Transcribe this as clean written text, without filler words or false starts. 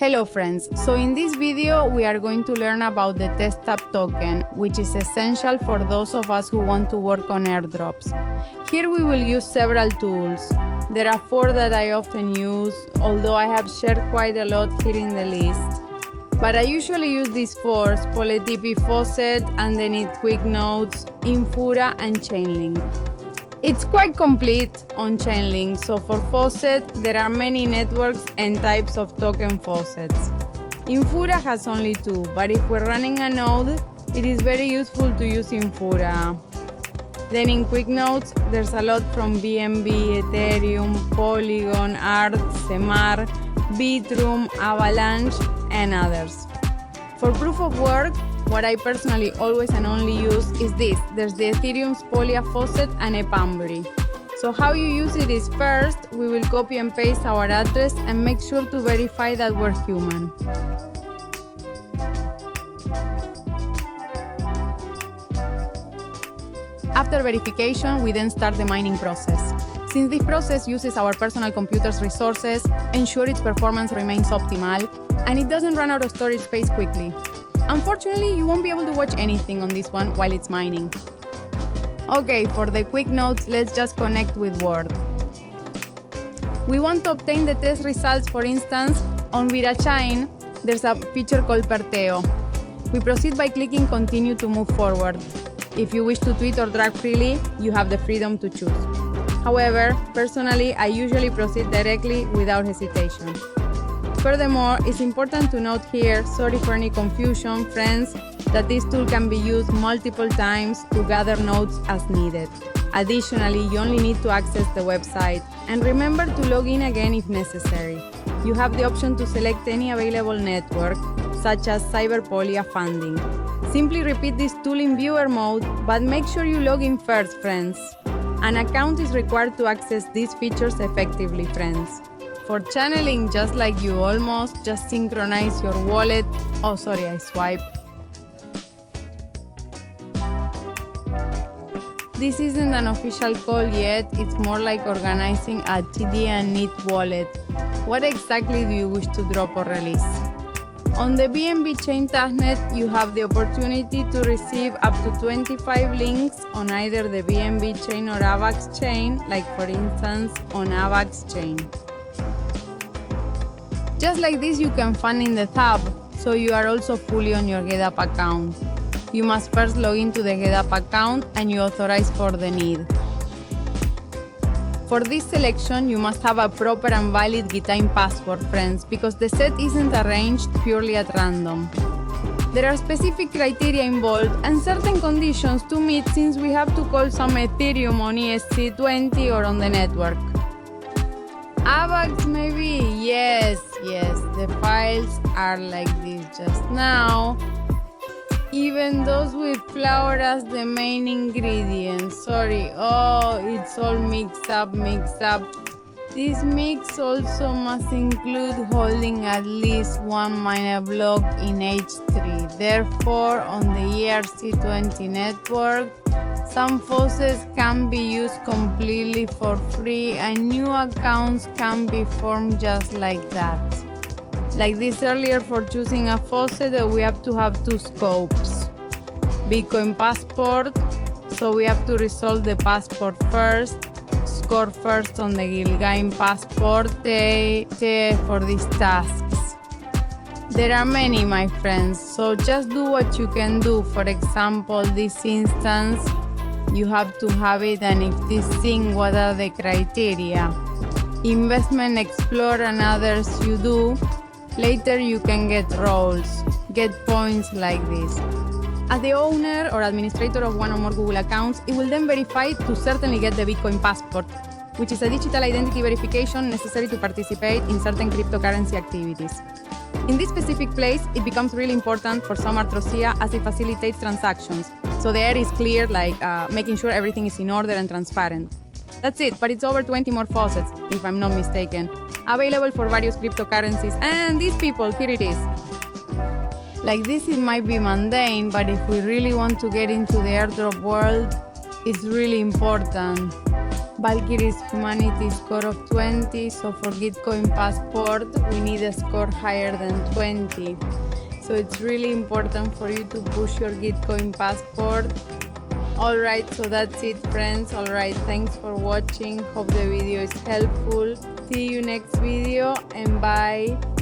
Hello friends, so in this video we are going to learn about the Testnet Token, which is essential for those of us who want to work on airdrops. Here we will use several tools. There are 4 that I often use, although I have shared quite a lot here in the list. But I usually use these 4, Spoletp, Faucet, and then it Quick Notes, Infura, and Chainlink. It's quite complete on Chainlink, so for Faucet, there are many networks and types of token faucets. Infura has only 2, but if we're running a node, it is very useful to use Infura. Then in Quick Notes, there's a lot from BNB, Ethereum, Polygon, Art, Semar, Bitroom, Avalanche, and others. For proof of work, what I personally always and only use is this. There's the Ethereum sepolia faucet and Epambry. So how you use it is, first, we will copy and paste our address and make sure to verify that we're human. After verification, we then start the mining process. Since this process uses our personal computer's resources, ensure its performance remains optimal, and it doesn't run out of storage space quickly. Unfortunately, you won't be able to watch anything on this one while it's mining. Okay, for the quick notes, let's just connect with Word. We want to obtain the test results. For instance, on ViraChain, there's a feature called Perteo. We proceed by clicking Continue to move forward. If you wish to tweet or drag freely, you have the freedom to choose. However, personally, I usually proceed directly without hesitation. Furthermore, it's important to note here, sorry for any confusion, friends, that this tool can be used multiple times to gather nodes as needed. Additionally, you only need to access the website, and remember to log in again if necessary. You have the option to select any available network, such as Cyberpolia funding. Simply repeat this tool in viewer mode, but make sure you log in first, friends. An account is required to access these features effectively, friends. For channeling, just like you almost, just synchronize your wallet. Oh, sorry, I swiped. This isn't an official call yet, it's more like organizing a TD and NEET wallet. What exactly do you wish to drop or release? On the BNB chain Testnet, you have the opportunity to receive up to 25 links on either the BNB chain or AVAX chain, like for instance on AVAX chain. Just like this, you can fund in the tab, so you are also fully on your GetUp account. You must first log into the GetUp account and you authorize for the need. For this selection, you must have a proper and valid GitTime password, friends, because the set isn't arranged purely at random. There are specific criteria involved and certain conditions to meet, since we have to call some Ethereum on ESC20 or on the network. AVAX maybe? Yes, the files are like this just now. Even those with flour as the main ingredient. Sorry, oh, it's all mixed up. This mix also must include holding at least 1 mainnet block in H3. Therefore, on the ERC20 network, some faucets can be used completely for free and new accounts can be formed just like that. Like this earlier, for choosing a faucet, we have to have 2 scopes. Bitcoin passport, so we have to resolve the passport first, score first on the Gilgain passport for these tasks. There are many, my friends, so just do what you can do. For example, this instance, you have to have it, and if this thing, what are the criteria? Investment, explore, and others you do. Later you can get roles, get points like this. As the owner or administrator of one or more Google accounts, it will then verify to certainly get the Bitcoin passport, which is a digital identity verification necessary to participate in certain cryptocurrency activities. In this specific place, it becomes really important for some Arthrosia as it facilitates transactions. So the air is clear, like making sure everything is in order and transparent. That's it, but it's over 20 more faucets, if I'm not mistaken, available for various cryptocurrencies. And these people, here it is. Like this, it might be mundane, but if we really want to get into the airdrop world, it's really important. Valkyrie's humanity score of 20, so for Gitcoin passport we need a score higher than 20. So it's really important for you to push your Gitcoin passport. Alright, so that's it friends. Alright, thanks for watching. Hope the video is helpful. See you next video and bye.